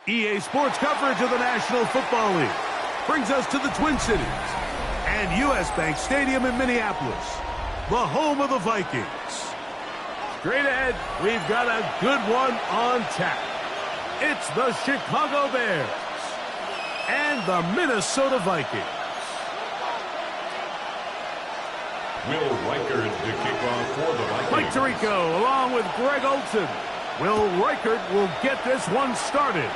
EA Sports coverage of the National Football League brings us to the Twin Cities and U.S. Bank Stadium in Minneapolis, the home of the Vikings. Straight ahead, we've got a good one on tap. It's the Chicago Bears and the Minnesota Vikings. Will Reichard to kick off for the Vikings. Mike Tirico along with Greg Olson. Will Reichard will get this one started.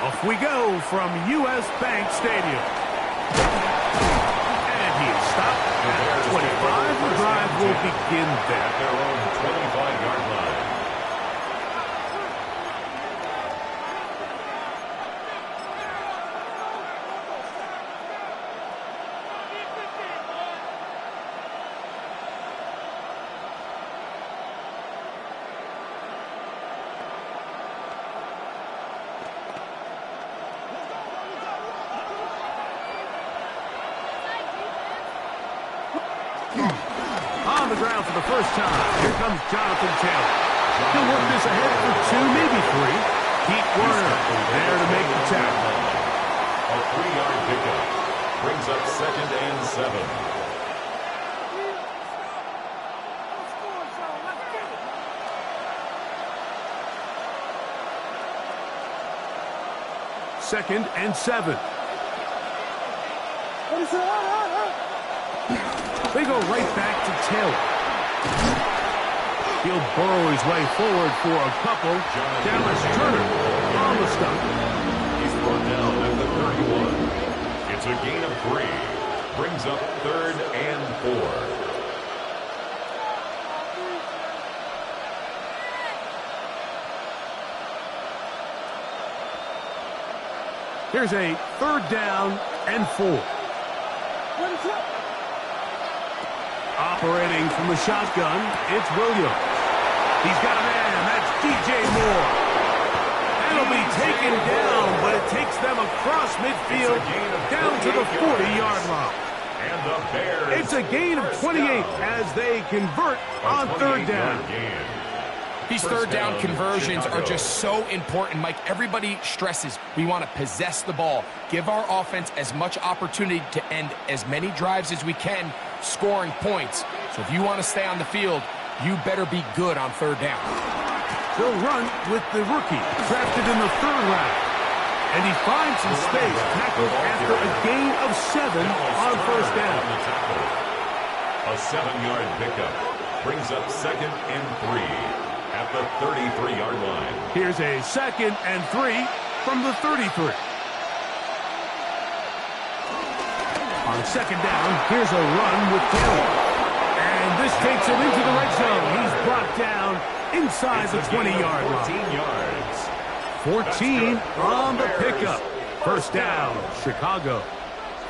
Off we go from U.S. Bank Stadium. And he is stopped at 25. The drive will begin there. At their own 25-yard line. On the ground for the first time, here comes Jonathan Taylor. He'll work this ahead for 2, maybe 3. Pete Werner there to make the tackle. A 3-yard pickup brings up 2nd and 7. Second and 7. They go right back to Taylor. He'll burrow his way forward for a couple. Dallas Turner on the stop. He's brought down at the 31. It's a gain of 3. Brings up 3rd and 4. Here's a 3rd down and 4. Operating from the shotgun, it's Williams. He's got a man. That's DJ Moore. That'll be taken down, but it takes them across midfield down to the 40-yard line. And the Bears. It's a gain of 28 as they convert on 3rd down. These 3rd down conversions are just so important, Mike. Everybody stresses we want to possess the ball, give our offense as much opportunity to end as many drives as we can, scoring points. So if you want to stay on the field, you better be good on 3rd down. They'll run with the rookie, drafted in the 3rd round. And he finds some space, tackled after a gain of 7 on 1st down. A 7-yard pickup brings up 2nd and 3. At the 33-yard line. Here's a 2nd and 3 from the 33. On 2nd down, here's a run with Taylor. And this takes him into the red zone. He's brought down inside the 20-yard line. 14 on the pickup. 1st down, Chicago.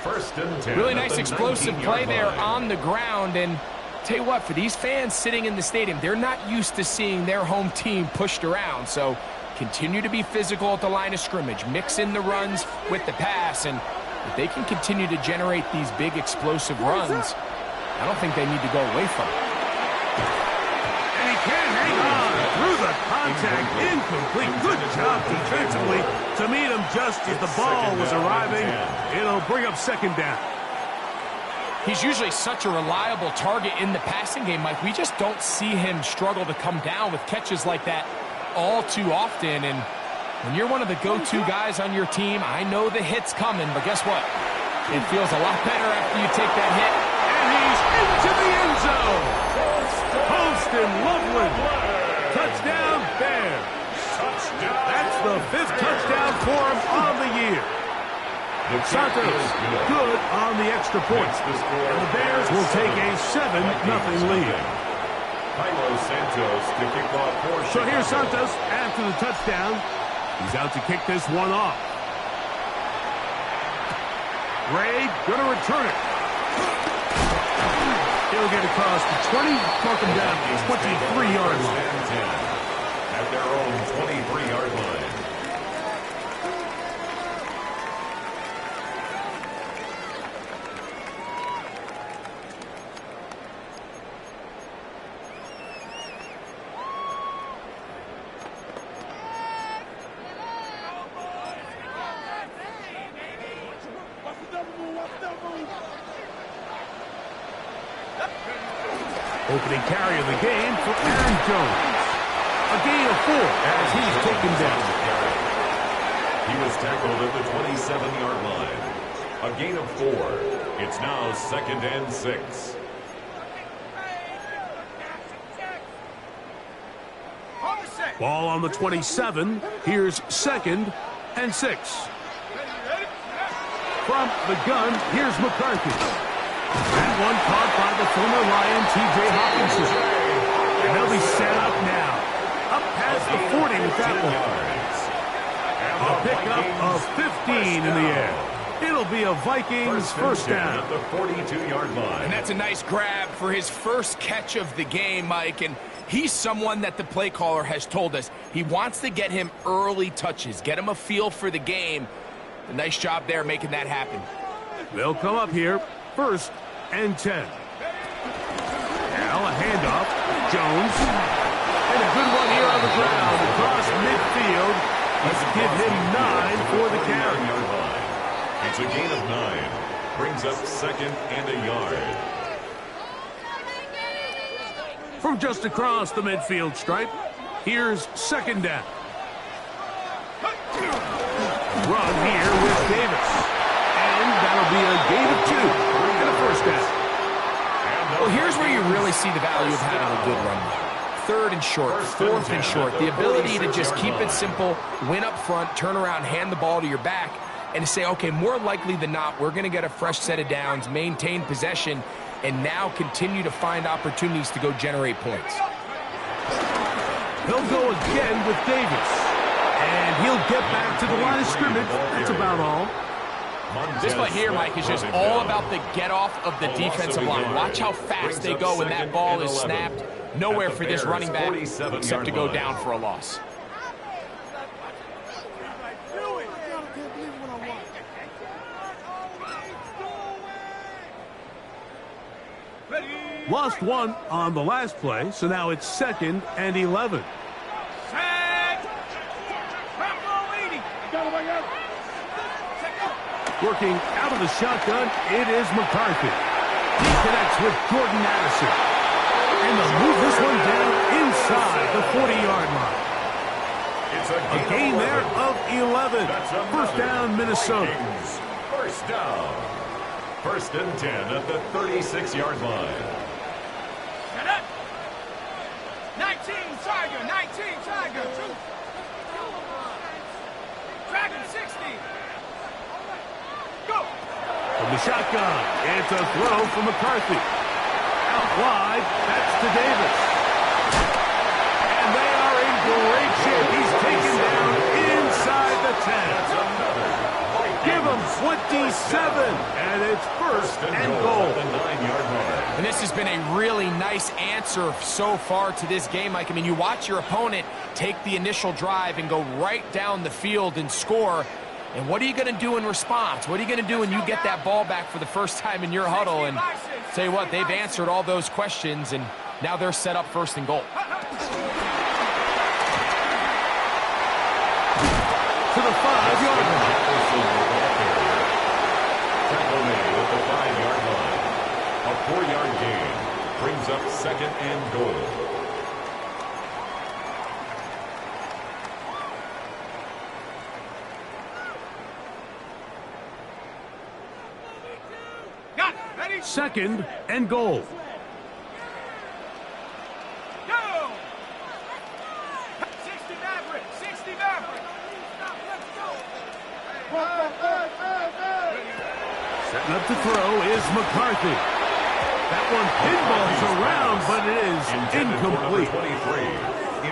1st and 10. Really nice explosive play there on the ground. And tell you what, for these fans sitting in the stadium, they're not used to seeing their home team pushed around. So continue to be physical at the line of scrimmage. Mix in the runs with the pass. And if they can continue to generate these big explosive runs, I don't think they need to go away from it. And he can't hang on through the contact. Incomplete. Good job defensively to meet him just as the ball was arriving. It'll bring up 2nd down. He's usually such a reliable target in the passing game, Mike. We just don't see him struggle to come down with catches like that all too often. And when you're one of the go-to guys on your team, I know the hit's coming, but guess what? It feels a lot better after you take that hit. And he's into the end zone. Poston Loveland. Touchdown, Bears. That's the 5th touchdown for him on the year. Santos good on the extra point. And the Bears will take a 7-0 lead. So here's Santos after the touchdown. He's out to kick this one off. Ray going to return it. He'll get across the 20, mark him down to the 23-yard line. At their own 23-yard line. Opening carry of the game for Aaron Jones. A gain of 4 as he's taken down. He was tackled at the 27-yard line. A gain of 4. It's now 2nd and 6. Ball on the 27. Here's 2nd and 6. From the gun, here's McCarthy. That one caught by the former Lion, T.J. Hawkinson. And they'll be set up now. Up past the 40 with that one. A pickup of 15 in the air. It'll be a Vikings first down. At the 42-yard line. And that's a nice grab for his first catch of the game, Mike. And he's someone that the play caller has told us he wants to get him early touches, get him a feel for the game. A nice job there making that happen. They'll come up here, 1st and 10. Now a handoff. Jones. And a good one here on the ground across midfield. Let's give him 9 for the carry. It's a gain of 9. Brings up 2nd and a yard. From just across the midfield stripe, here's 2nd down. Run here with Davis. And that'll be a gain of 2 and a first down. Well, here's where you really see the value of having a good run. 3rd and short, 4th and short. The ability to just keep it simple, win up front, turn around, hand the ball to your back, and to say, okay, more likely than not, we're going to get a fresh set of downs, maintain possession, and now continue to find opportunities to go generate points. He'll go again with Davis. And he'll get back to the line of scrimmage. That's about all. This play here, Mike, is just all about the get-off of the defensive line. Watch how fast they go when that ball is snapped. Nowhere for this running back except to go down for a loss. Lost 1 on the last play, so now it's 2nd and 11. Working out of the shotgun, it is McCarthy. He connects with Jordan Addison. And they'll move this one down inside the 40-yard line. A gain there of 11. First down, Minnesota. First down. 1st and 10 at the 36-yard line. 19 Tiger. Dragon 60. Go. From the shotgun, it's a throw from McCarthy. Out wide, that's to Davis. And they are in great shape. He's taken down inside the 10. Give him 27, and it's 1st and goal. And this has been a really nice answer so far to this game, Mike. I mean, you watch your opponent take the initial drive and go right down the field and score. And what are you going to do in response? What are you going to do when you get that ball back for the first time in your huddle? And tell you what, they've answered all those questions, and now they're set up 1st and goal. To the 5-yard line. Tackle made at the 5-yard line. A 4-yard gain brings up 2nd and goal. Got it. Ready? 2nd and goal. Go. 60 Maverick. 60 Maverick. Setting up to throw is McCarthy. That one pinballs around, but it is incomplete.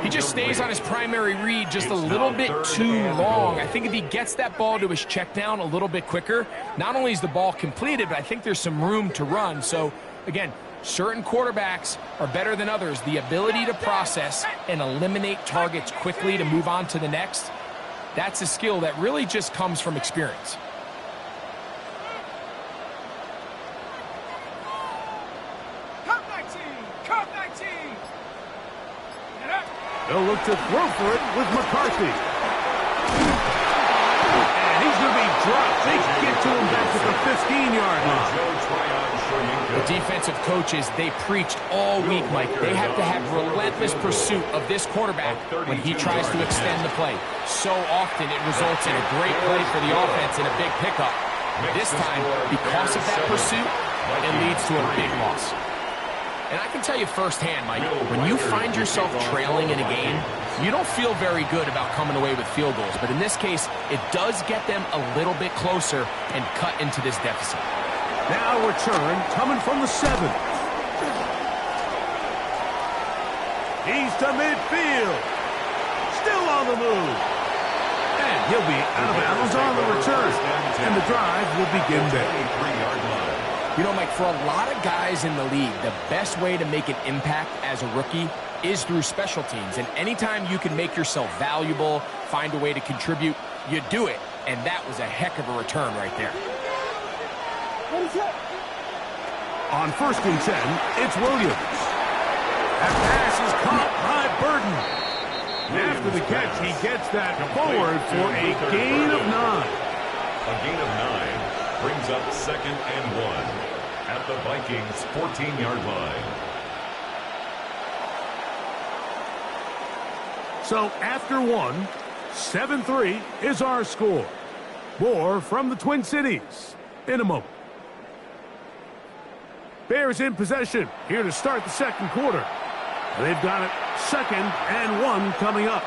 He just stays on his primary read just a little bit too long. I think if he gets that ball to his check down a little bit quicker, not only is the ball completed, but I think there's some room to run. So, again, certain quarterbacks are better than others. The ability to process and eliminate targets quickly to move on to the next, that's a skill that really just comes from experience. They'll look to throw for it with McCarthy. And he's going to be dropped. They get to him back at the 15-yard line. The defensive coaches, they preach all week, Mike. They have to have relentless pursuit of this quarterback when he tries to extend the play. So often it results in a great play for the offense and a big pickup. This time, because of that pursuit, it leads to a big loss. And I can tell you firsthand, Mike, when you find yourself trailing in a game, you don't feel very good about coming away with field goals. But in this case, it does get them a little bit closer and cut into this deficit. Now return coming from the 7. He's to midfield. Still on the move. And he'll be out of bounds on the return. And the drive will begin there. You know, Mike, for a lot of guys in the league, the best way to make an impact as a rookie is through special teams. And anytime you can make yourself valuable, find a way to contribute, you do it. And that was a heck of a return right there. On 1st and 10, it's Williams. That pass is caught by Burden. After the catch, he gets that forward for a gain of 9. A gain of 9 brings up 2nd and 1 at the Vikings' 14-yard line. So after 1, 7-3 is our score. More from the Twin Cities in a moment. Bears in possession here to start the 2nd quarter. They've got it 2nd and 1 coming up.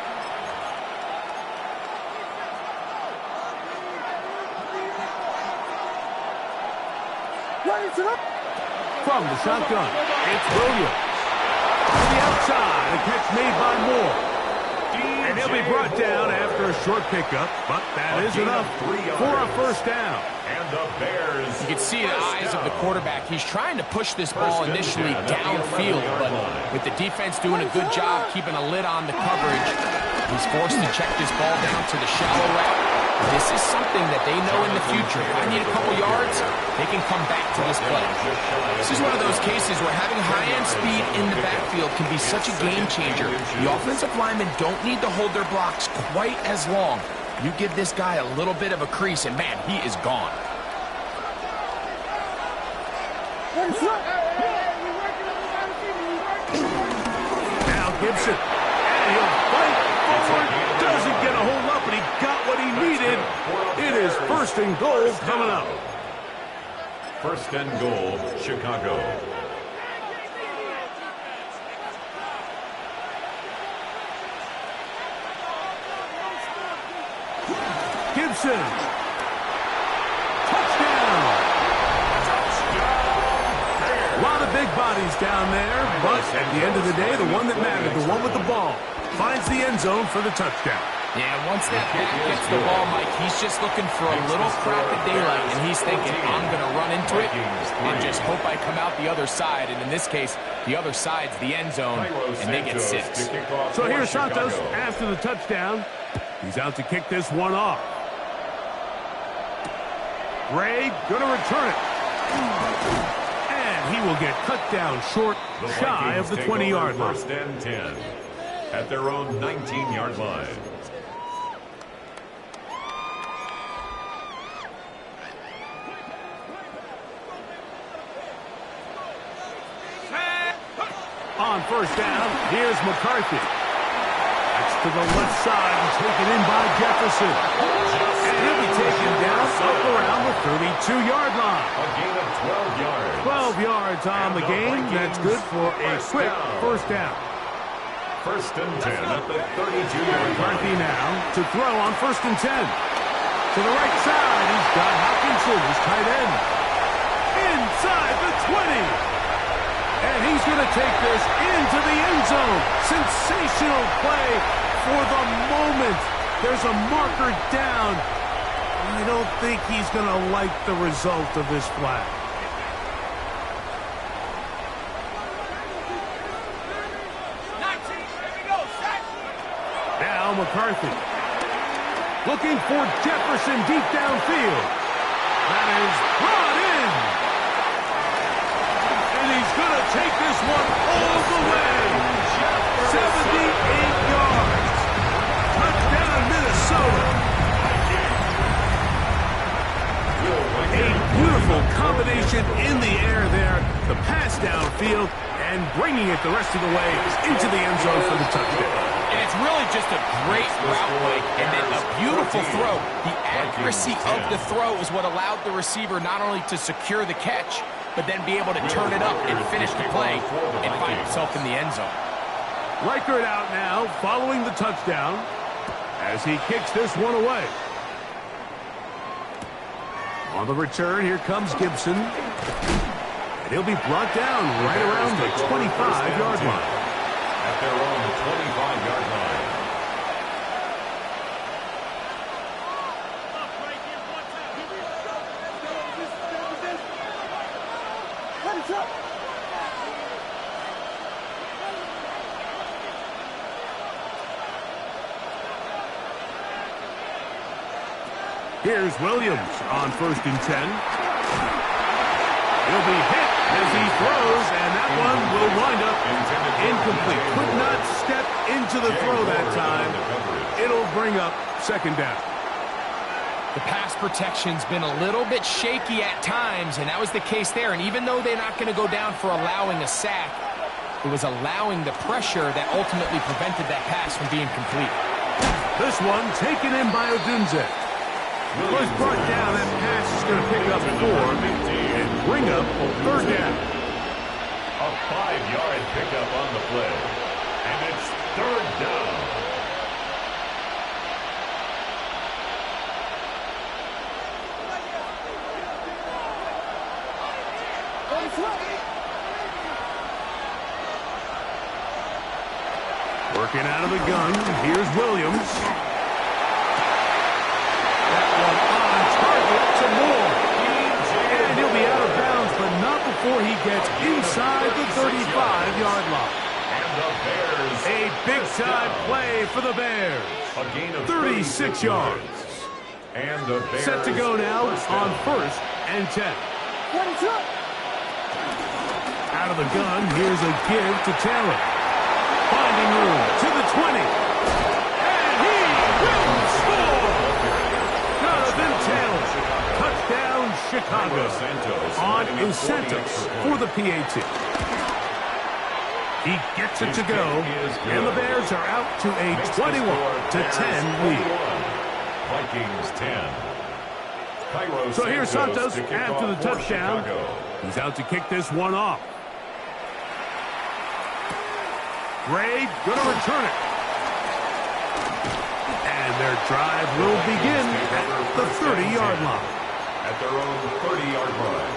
From the shotgun, it's Williams. To the outside, a catch made by Moore. And he'll be brought down after a short pickup, but that is enough for a 1st down. And the Bears. You can see the eyes of the quarterback. He's trying to push this ball initially downfield, but with the defense doing a good job keeping a lid on the coverage, he's forced to check this ball down to the shallow route. This is something that they know in the future. If I need a couple yards, they can come back to this play. This is one of those cases where having high-end speed in the backfield can be such a game changer. The offensive linemen don't need to hold their blocks quite as long. You give this guy a little bit of a crease, and man, he is gone. Now Gibson. And he'll fight forward. Doesn't get a hold up, but he got what he needed. It is 1st and goal coming up. 1st and goal, Chicago. Gibson. Touchdown. A lot of big bodies down there, but at the end of the day, the one that mattered, the one with the ball, finds the end zone for the touchdown. Yeah, once that back gets the ball, Mike, he's just looking for a little crack of daylight, and he's thinking, I'm going to run into it and just hope I come out the other side. And in this case, the other side's the end zone, and they get 6. So here's Santos after the touchdown. He's out to kick this one off. Ray going to return it. And he will get cut down short, shy of the 20-yard line. 1st and 10 at their own 19-yard line. On 1st down, here's McCarthy. That's to the left side and taken in by Jefferson. And he'll be taken down up around the 32-yard line. A gain of 12 yards. 12 yards on the game. That's good for a quick 1st down. 1st and 10 at the 32-yard line. McCarthy now to throw on 1st and 10. To the right side, he's got Hopkinson, his tight end. Inside the 20. And he's going to take this into the end zone. Sensational play for the moment. There's a marker down. I don't think he's going to like the result of this flag. Now McCarthy. Looking for Jefferson deep downfield. That is brought in. And he's going to take this one all the way. 78 yards. Touchdown, Minnesota. A beautiful combination in the air there. bringing it the rest of the way into the end zone for the touchdown. And it's really just a great route, Mike, and then a beautiful throw. The accuracy of the throw is what allowed the receiver not only to secure the catch, but then be able to turn it up and finish the play and find himself in the end zone. Reichert out now, following the touchdown, as he kicks this one away. On the return, here comes Gibson. And he'll be brought down right around the 25-yard line. At their own 25-yard line. Here's Williams on 1st and 10. He'll be hit as he throws, and that one will wind up incomplete. Could not step into the throw that time. It'll bring up 2nd down. The pass protection's been a little bit shaky at times, and that was the case there. And even though they're not going to go down for allowing a sack, it was allowing the pressure that ultimately prevented that pass from being complete. This one taken in by Odunze. Was brought down. That pass is going to pick up 4 and bring up 3rd down. A 5-yard pickup on the play. And it's 3rd down. Working out of the gun. Here's Williams. And he'll be out of bounds, but not before he gets inside the 35-yard line. A big-time play for the Bears. A gain of 36 yards. And the Bears set to go now on 1st and 10. Out of the gun, here's a give to Taylor. Finding room to the 20. And he will score! Jonathan Taylor. Touchdown, Chicago. On Santos for the PAT. He gets it to go, and the Bears are out to a 21-10 lead. Vikings 10. So here's Santos after the touchdown. He's out to kick this one off. Gray gonna return it. And their drive will begin at the 30-yard line. At their own 30-yard line.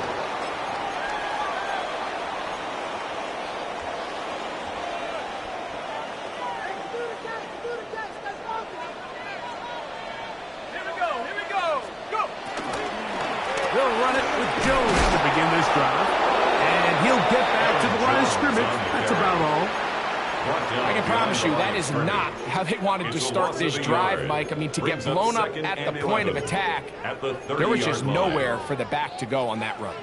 Here we go. Go! They'll run it with Jones to begin this drive. And he'll get back to the line of scrimmage. That's about all. I can promise you that is not how they wanted to start this drive, Mike. I mean, to get blown up at the point of attack, there was just nowhere for the back to go on that run.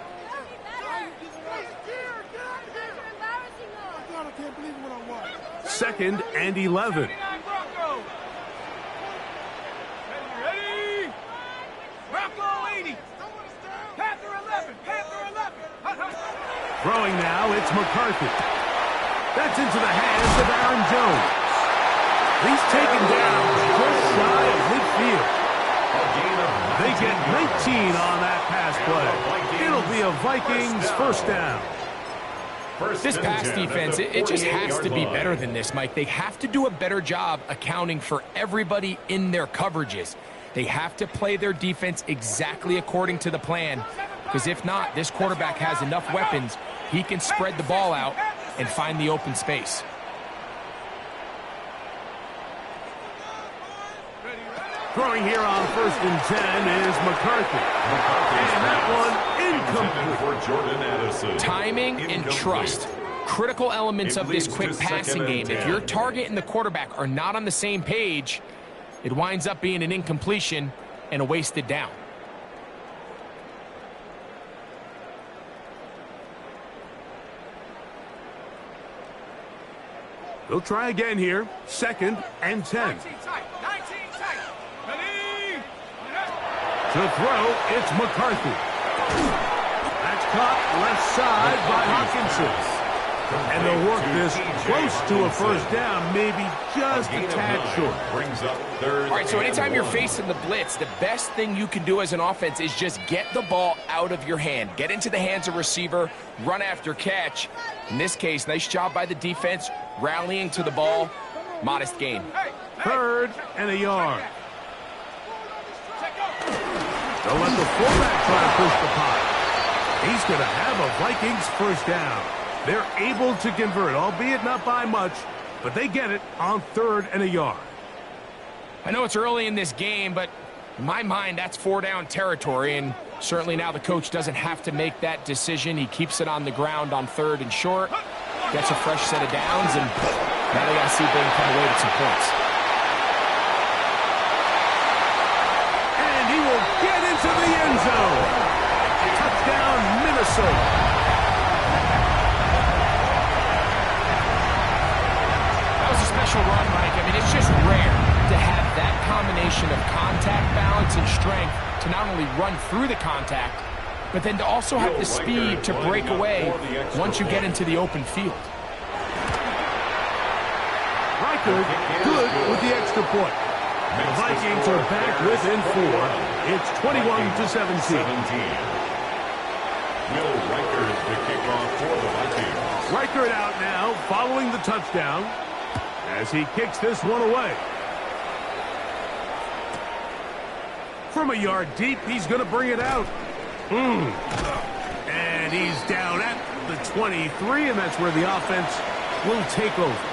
Second and 11. Ready? Bronco 80. Panther 11. Panther 11. Throwing now, it's McCarthy. That's into the hands of Aaron Jones. He's taken down just shy of midfield. They get 19 on that pass play. It'll be a Vikings 1st down. This pass defense, it just has to be better than this, Mike. They have to do a better job accounting for everybody in their coverages. They have to play their defense exactly according to the plan, because if not, this quarterback has enough weapons. He can spread the ball out and find the open space. Throwing here on 1st and 10 is McCarthy. And that one incomplete. For Jordan Addison. Timing and trust. Critical elements of this quick passing game. If your target and the quarterback are not on the same page, it winds up being an incompletion and a wasted down. They'll try again here. 2nd and 10. 19 tight. 19 tight. Ready? To throw, it's McCarthy. That's caught left side by Hawkinson. And they'll work this close to a first down, maybe just a tad short. Brings up third. All right, so anytime you're facing the blitz, the best thing you can do as an offense is just get the ball out of your hand. Get into the hands of receiver, run after catch. In this case, nice job by the defense, rallying to the ball. Modest gain. 3rd and a yard. They'll let the fullback try to push the pot. He's going to have a Vikings first down. They're able to convert, albeit not by much, but they get it on 3rd and a yard. I know it's early in this game, but in my mind, that's 4-down territory, and certainly now the coach doesn't have to make that decision. He keeps it on the ground on 3rd and short, gets a fresh set of downs, and now they got to see if they can come away with some points. And he will get into the end zone. Touchdown, Minnesota. That was a special run, Mike. I mean, it's just rare to have that combination of contact balance and strength to not only run through the contact, but then to also have the speed to break away once you get into the open field. Reichard, good with the extra point. The Vikings are back within 4. It's 21-17. Will Reichard the kickoff for the Vikings. Reichard out now following the touchdown as he kicks this one away. From a yard deep, he's going to bring it out. And he's down at the 23, and that's where the offense will take over.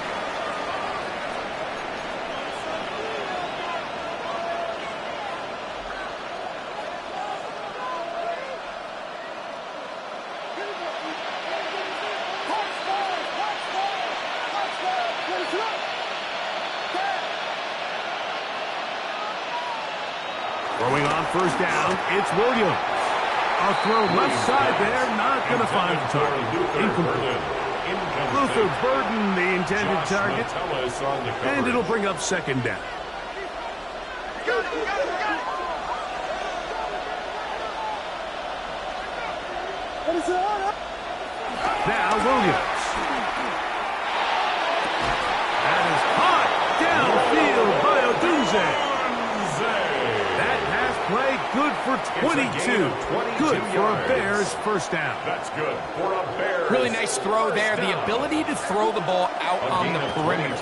Throwing on first down, it's Williams. A throw left side there, not going to find the target. Incomplete. Luther Burden, the intended target. And it'll bring up 2nd down. Now Williams. That is caught downfield by Odunze. Play good for 22. Good for a Bears first down. That's good for a Bears. Really nice throw there. The ability to throw the ball out on the perimeter.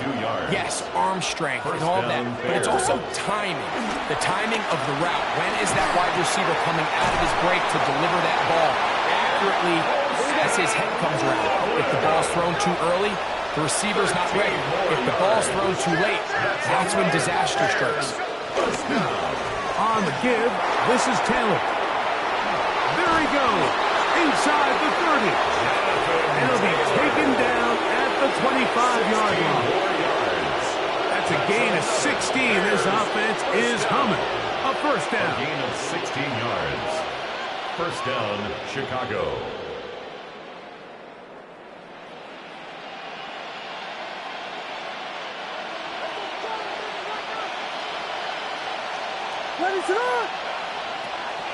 Yes, arm strength and all that, but it's also timing. The timing of the route. When is that wide receiver coming out of his break to deliver that ball accurately as his head comes around? If the ball's thrown too early, the receiver's not ready. If the ball's thrown too late, that's when disaster strikes. On the give, this is Taylor. There he goes, inside the 30. And he'll be taken down at the 25-yard line. That's a gain of 16. This offense is humming. A first down. A gain of 16 yards. First down, Chicago.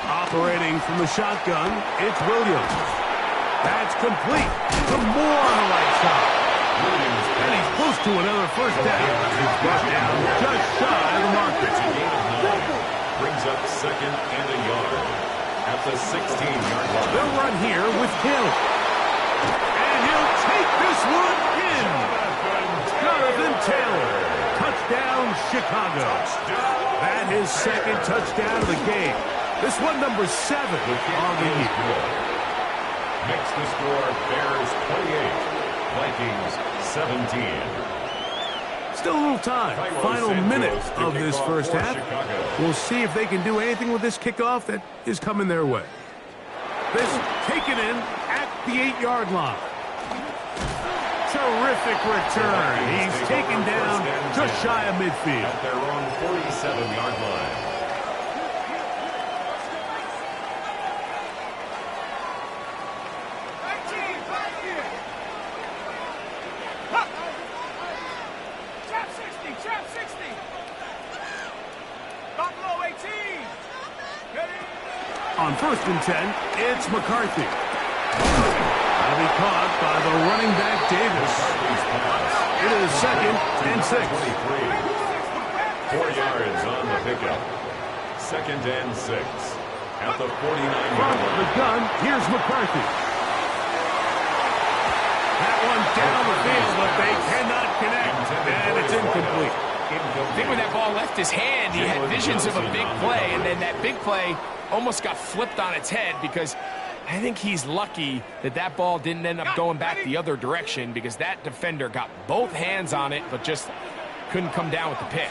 Operating from the shotgun, it's Williams. That's complete. To Moore on the right side. And he's close to another first down. He's brought down just shy of the marker. It's a gain of 9. Brings up 2nd and a yard at the 16-yard line. They'll run here with Hill. And he'll take this one in. Jonathan Taylor. Touchdown, Chicago. That is 2nd touchdown of the game. This one number 7 on the year. Makes the score Bears 28, Vikings 17. Still a little time. Final minute of this first half. We'll see if they can do anything with this kickoff that is coming their way. This taken in at the 8-yard line. Terrific return. He's taken down just shy of midfield. At their own 47-yard line. On 1st and 10, it's McCarthy. Out to be caught by the running back Davis. It is 2nd and 6. 4 yards on the pickup. 2nd and 6 at the 49-yard From line. the gun, here's McCarthy. That one down the field, but they cannot connect, and it's incomplete. I think when that ball left his hand, he had visions of a big play, and then that big play almost got flipped on its head because I think he's lucky that that ball didn't end up going back the other direction because that defender got both hands on it but just couldn't come down with the pick.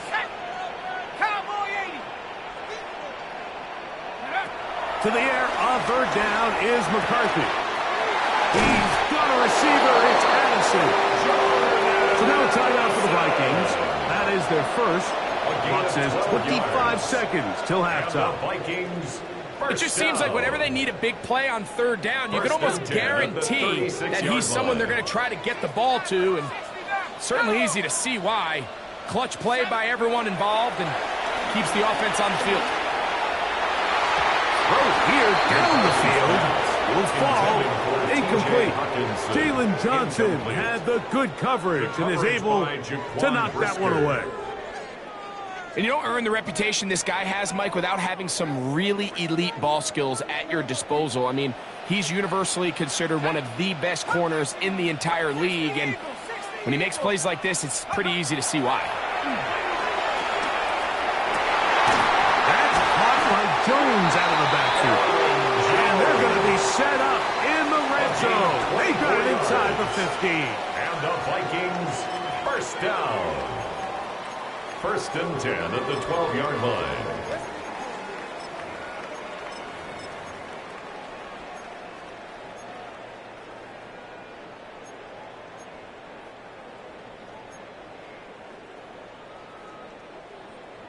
Cowboy 80. To the air on 3rd down is McCarthy. He's got a receiver. It's Addison. So now a timeout for the Vikings. That is their first. Clock says 25 seconds till halftime. Vikings. It just seems like whenever they need a big play on 3rd down, you can almost guarantee that he's someone they're going to try to get the ball to, and certainly easy to see why. Clutch play by everyone involved and keeps the offense on the field. Throw here down the field. Will fall. Incomplete. Jalen Johnson had the good coverage and is able to knock that one away. And you don't earn the reputation this guy has, Mike, without having some really elite ball skills at your disposal. I mean, he's universally considered one of the best corners in the entire league, and when he makes plays like this, it's pretty easy to see why. That's caught by Jones out of the backfield. And they're going to be set up in the red zone. They got it inside the 15. And the Vikings first down. 1st and 10 at the 12-yard line.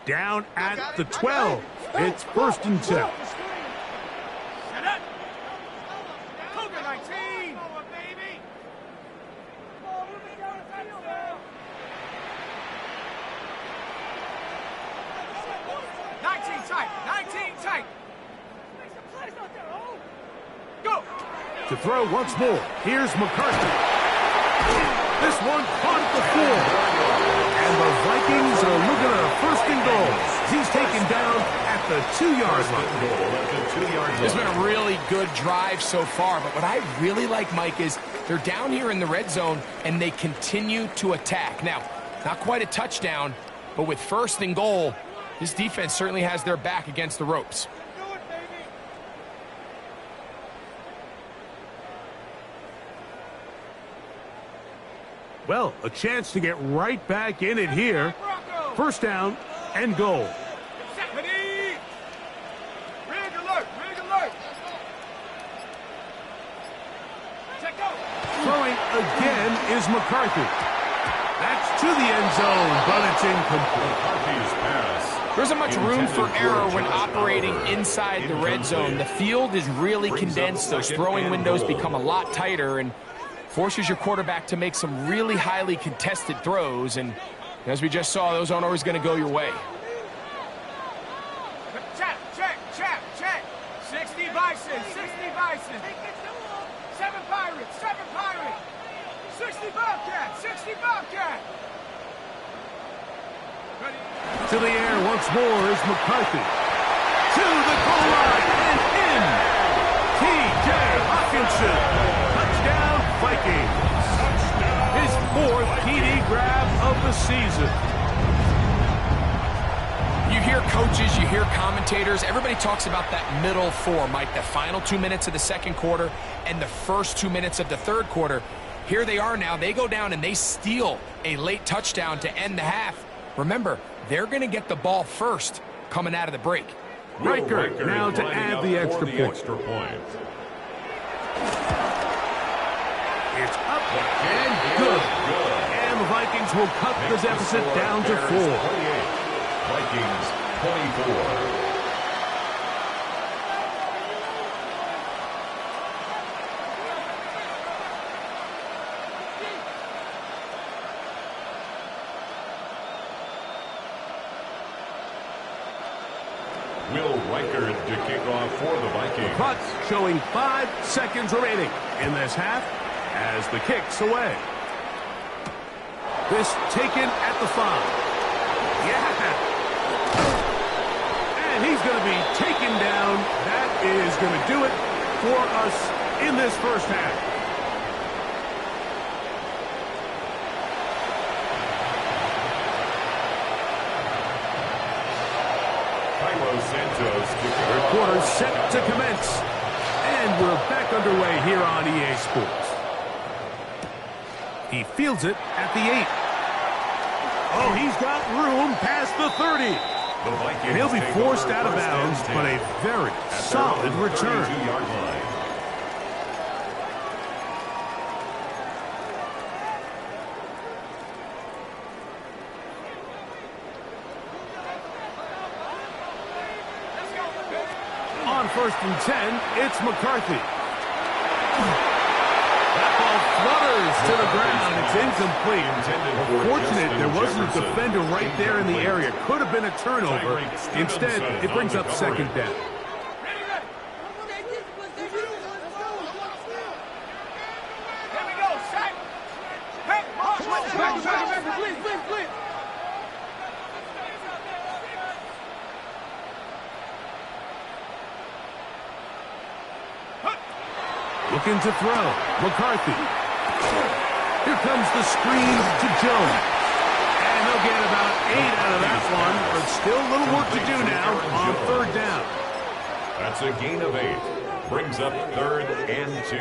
Down at the 12. It's 1st and 10. Set up. Cougar 19. Baby. 19 tight. 19 tight. Go. To throw once more. Here's McCarthy. This one caught at the 4. And the Vikings are looking at a 1st and goal. He's taken down at the 2-yard line. It's been a really good drive so far, but what I really like, Mike, is they're down here in the red zone, and they continue to attack. Now, not quite a touchdown, but with 1st and goal, this defense certainly has their back against the ropes. Well, a chance to get right back in it here. 1st down and goal. Ready. Rig alert. Rig alert. Check go. Throwing again is McCarthy. That's to the end zone, but it's incomplete. McCarthy's pass. There isn't much room for error when operating inside the red zone. The field is really condensed. Those throwing windows become a lot tighter and forces your quarterback to make some really highly contested throws. And as we just saw, those aren't always going to go your way. Check. 60 Bison. 7 Pirates. 60 Bobcat. Ready. To the air once more is McCarthy. To the goal line and in. T.J. Hawkinson. Touchdown, Vikings. His 4th TD grab of the season. You hear coaches, you hear commentators, everybody talks about that middle 4, Mike, the final 2 minutes of the 2nd quarter and the first 2 minutes of the 3rd quarter. Here they are now. They go down and they steal a late touchdown to end the half. Remember, they're going to get the ball first coming out of the break. Riker now to add the extra point. It's up and good. And the Vikings will cut the deficit down to 4. Vikings 24. Will Riker to kick off for the Vikings. Clock showing 5 seconds remaining in this half. as the kick's away. This taken at the 5. Yeah. And he's going to be taken down. That is going to do it for us in this first half. Third quarter set to commence. And we're back underway here on EA Sports. He fields it at the 8. Oh, he's got room past the 30. And he'll be forced out of bounds, but a very solid return. On 1st and 10, it's McCarthy. That ball flutters to the ground. It's incomplete. Fortunate there wasn't a defender right there in the area. Could have been a turnover. Instead, it brings up 2nd down. Here we go, sack. Hey, march, please. Looking to throw. McCarthy. Here comes the screen to Jones. And he'll get about 8 out of that one, but still a little work to do now on 3rd down. That's a gain of 8. Brings up 3rd and 2.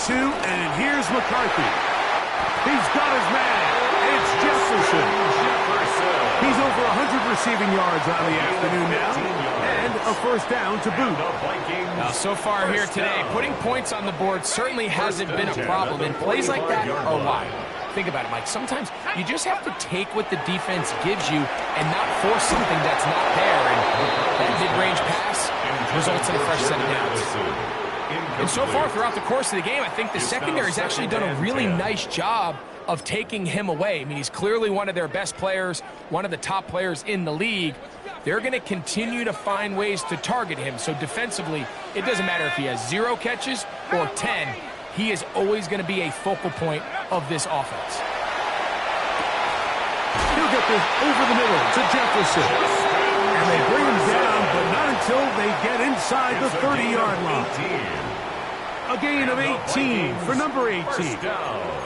And here's McCarthy. He's got his man. It's Jefferson. He's over 100 receiving yards on the afternoon now. And a first down to boot. Now, so far here today, putting points on the board certainly hasn't been a problem. And plays like that are why. Think about it, Mike. Sometimes you just have to take what the defense gives you and not force something that's not there. And that mid-range pass results in a fresh set of downs. And so far throughout the course of the game, I think the secondary's actually done a really nice job of taking him away. I mean, he's clearly one of their best players, one of the top players in the league. They're going to continue to find ways to target him. So defensively, it doesn't matter if he has 0 catches or 10. He is always going to be a focal point of this offense. He'll get this over the middle to Jefferson. And they bring him down, but not until they get inside the 30-yard line. A gain of 18 for number 18.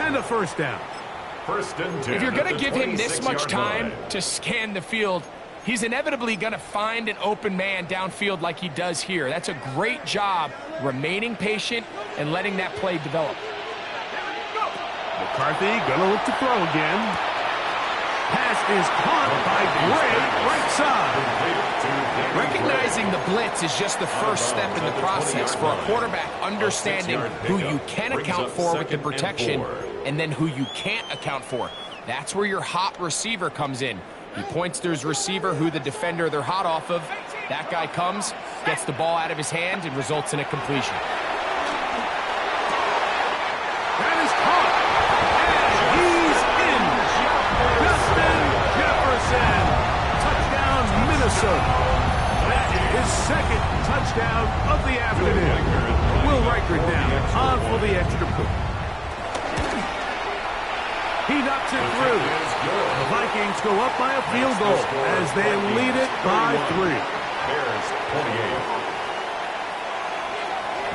And a first down. If you're going to give him this much time to scan the field, he's inevitably going to find an open man downfield like he does here. That's a great job remaining patient and letting that play develop. McCarthy going to look to throw again. Pass is caught by Gray, right side. Recognizing the blitz is just the first step in the process for a quarterback understanding who you can account for with the protection and then who you can't account for. That's where your hot receiver comes in. He points to his receiver who the defender they're hot off of. That guy comes, gets the ball out of his hand, and results in a completion. That is caught. And he's in. Justin Jefferson. Touchdown, Minnesota. That is his 2nd touchdown of the afternoon. Will Reichert now on for the extra point. He knocks it through. The Vikings go up by a field goal as they lead it by 3. Bears 28.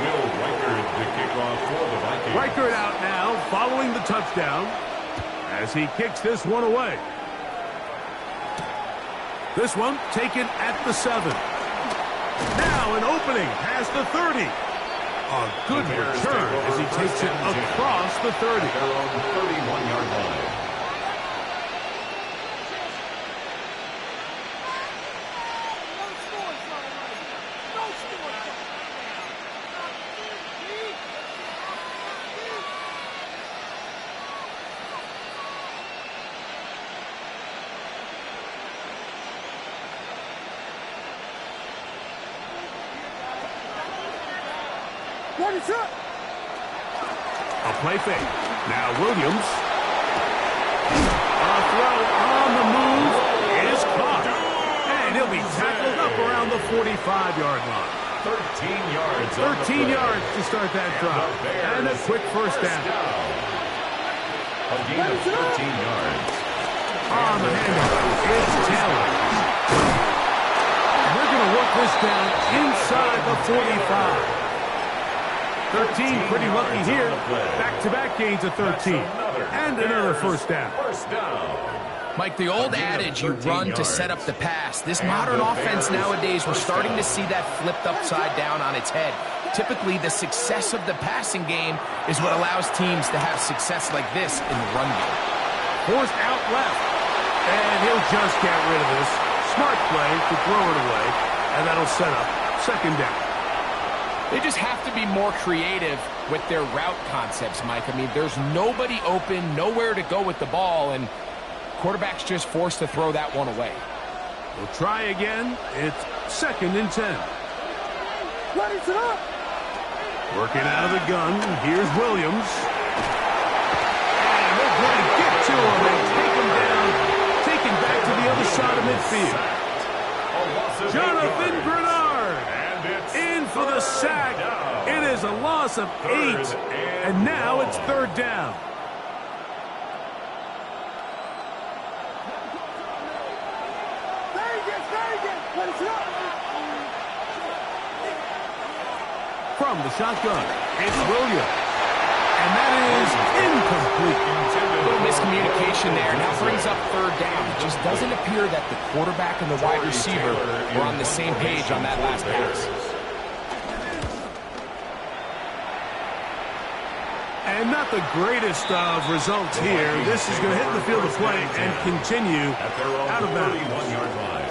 Will Reichert the kickoff for the Vikings. Reichert out now following the touchdown as he kicks this one away. This one taken at the 7. Now an opening past the 30. A good return as he takes it across the 30. Their own 31-yard line. A play fake. Now Williams. A throw on the move is caught. And he'll be tackled up around the 45-yard line. 13 yards. 13 yards to start that drive. And a quick first down. A gain of 13 yards. On the handoff, it's Taylor. They're going to work this down inside the 45. 13, pretty lucky here. Back-to-back gains of 13. And another first down. Mike, the old adage, you run to set up the pass. This modern offense nowadays, we're starting to see that flipped upside down on its head. Typically, the success of the passing game is what allows teams to have success like this in the run game. Forced out left. And he'll just get rid of this. Smart play to throw it away. And that'll set up second down. They just have to be more creative with their route concepts, Mike. I mean, there's nobody open, nowhere to go with the ball, and quarterback's just forced to throw that one away. We'll try again. It's second and 10. Working out of the gun. Here's Williams. And they're going to get to him and take him down. Taken back to the other side of midfield. Jonathan Bernard. In for the sack. It is a loss of 8. And now it's third down. From the shotgun, it's Williams. And that is incomplete. A little miscommunication there. Now brings up third down. It just doesn't appear that the quarterback and the wide receiver were on the same page on that last pass. And not the greatest of results here. This is going to hit the field of play and continue out of bounds. 31-yard line.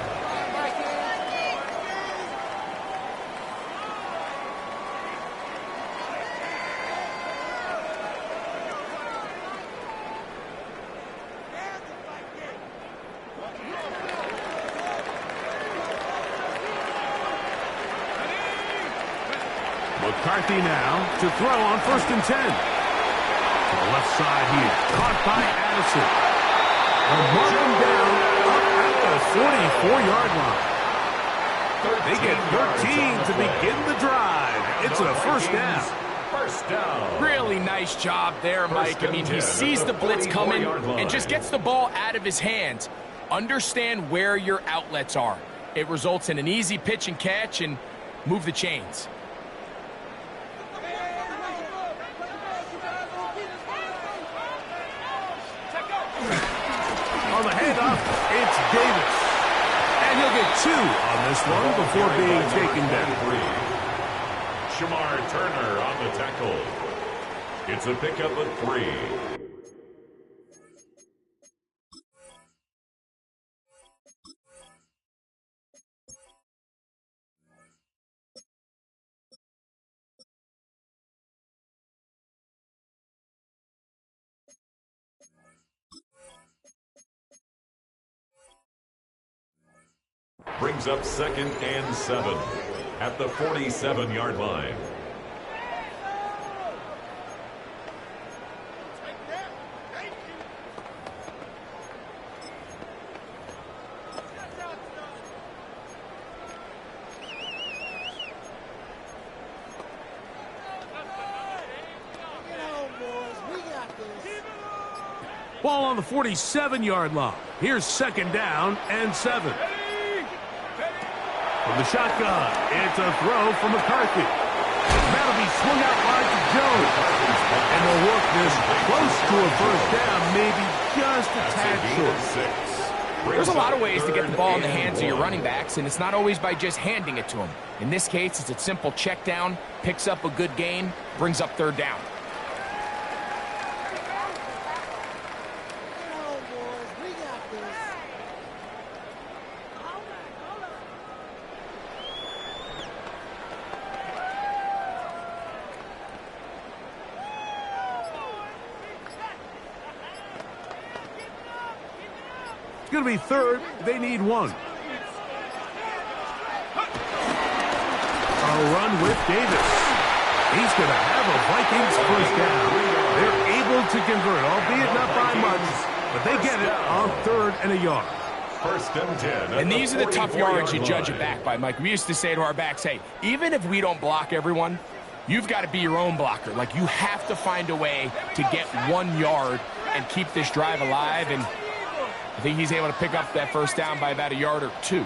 McCarthy now to throw on first and 10. To the left side here. Caught by Addison. They'll mark him down up at the 44-yard line. They get 13 to begin the drive. It's a first down. First down. Really nice job there, Mike. I mean, he sees the blitz coming and just gets the ball out of his hands. Understand where your outlets are. It results in an easy pitch and catch and move the chains. On the handoff, it's Davis. And he'll get 2 on this one before being taken down. Shamar Turner on the tackle. It's a pickup of 3. Brings up second and 7 at the 47-yard line. Ball on the 47-yard line. Here's second down and 7. From the shotgun, it's a throw from McCarthy. That'll be swung out wide to Jones. And they'll work this close to a first down, maybe just a tad short. There's a lot of ways to get the ball in the hands of your running backs, and it's not always by just handing it to them. In this case, it's a simple check down, picks up a good gain, brings up third down. Going to be third. They need 1. A run with Davis. He's going to have a Vikings first down. They're able to convert, albeit not by much, but they get it on 3rd and a yard. First and 10. And these are the tough yards you judge it back by, Mike. We used to say to our backs, hey, even if we don't block everyone, you've got to be your own blocker. Like, you have to find a way to get 1 yard and keep this drive alive. And I think he's able to pick up that first down by about a yard or 2.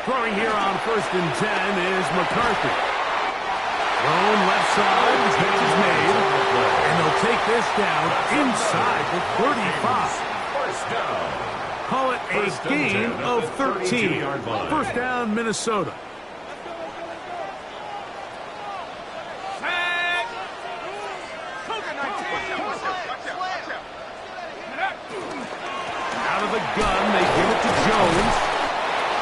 Throwing here on 1st and 10 is McCarthy. Thrown left side, catch is made, and they'll take this down inside the 35. First down. Call it a gain of 13. First down, Minnesota. Out of the gun, they give it to Jones.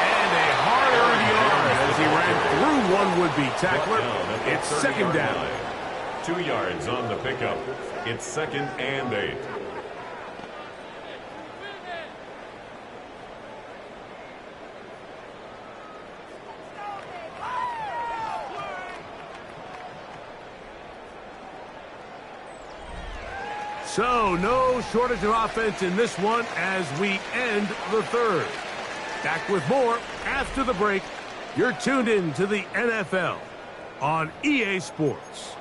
And a hard-earned yard as he ran through one would-be tackler. It's 2nd down. 2 yards on the pickup. It's 2nd and 8. So, no shortage of offense in this one as we end the 3rd. Back with more after the break. You're tuned in to the NFL on EA Sports.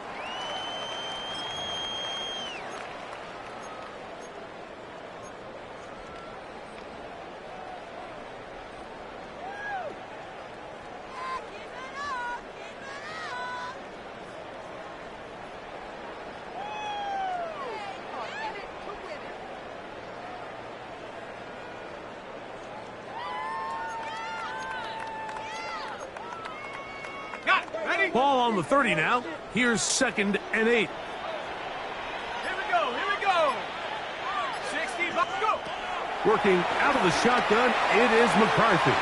Ball on the 30 now. Here's 2nd and 8. Here we go. 60, go. Working out of the shotgun, it is McCarthy.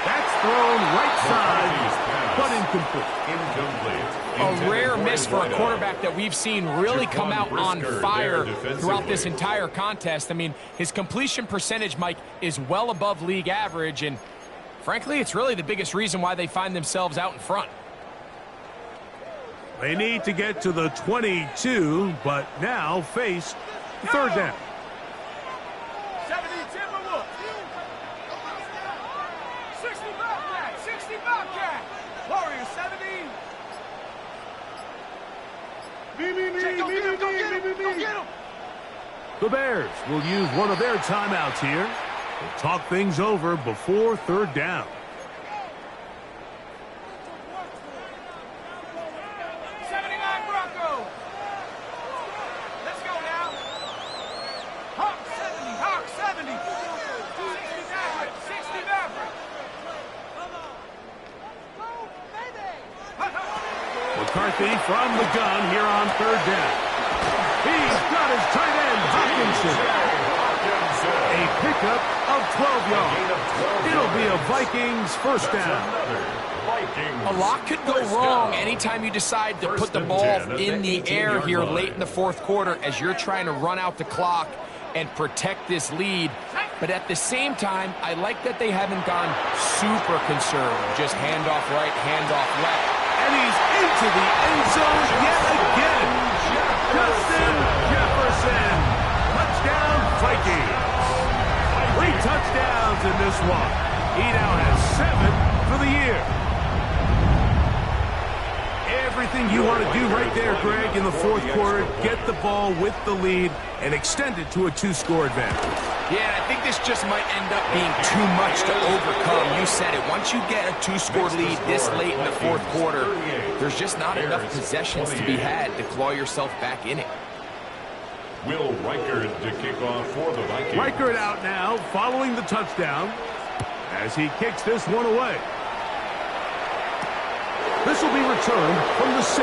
That's thrown right side, but incomplete. A rare miss for a quarterback that we've seen really come out on fire throughout this entire contest. I mean, his completion percentage, Mike, is well above league average, and frankly, it's really the biggest reason why they find themselves out in front. They need to get to the 22, but now face 3rd down. 70 Timberwolves. 60 Bobcat. 60 Bobcat. Warriors 70. Go get him. The Bears will use one of their timeouts here to talk things over before 3rd down. 79 Broncos. Let's go now. Hawk 70. Hawk 70. 60 Maverick. 60 Maverick. McCarthy from the gun here on 3rd down. He's got his tight end, Hawkinson. A pickup of 12 yards. It'll be a Vikings first down. A lot could go wrong anytime you decide to put the ball in the air here late in the 4th quarter as you're trying to run out the clock and protect this lead. But at the same time, I like that they haven't gone super conservative. Just handoff right, handoff left. And he's into the end zone yet again. Justin Jefferson. Touchdown, Vikings. 3 touchdowns in this one. He now has 7 for the year. Everything you want to do right there, Greg, in the 4th quarter. Get the ball with the lead and extend it to a 2-score advantage. Yeah, I think this just might end up being too much to overcome. You said it. Once you get a 2-score lead this late in the 4th quarter, there's just not enough possessions to be had to claw yourself back in it. Will Reichard to kick off for the Vikings. Reichard out now following the touchdown as he kicks this one away. This will be returned from the 6.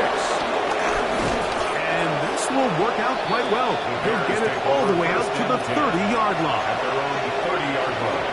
And this will work out quite well. He'll get it all the way out to the 30-yard line. At their own 30-yard line.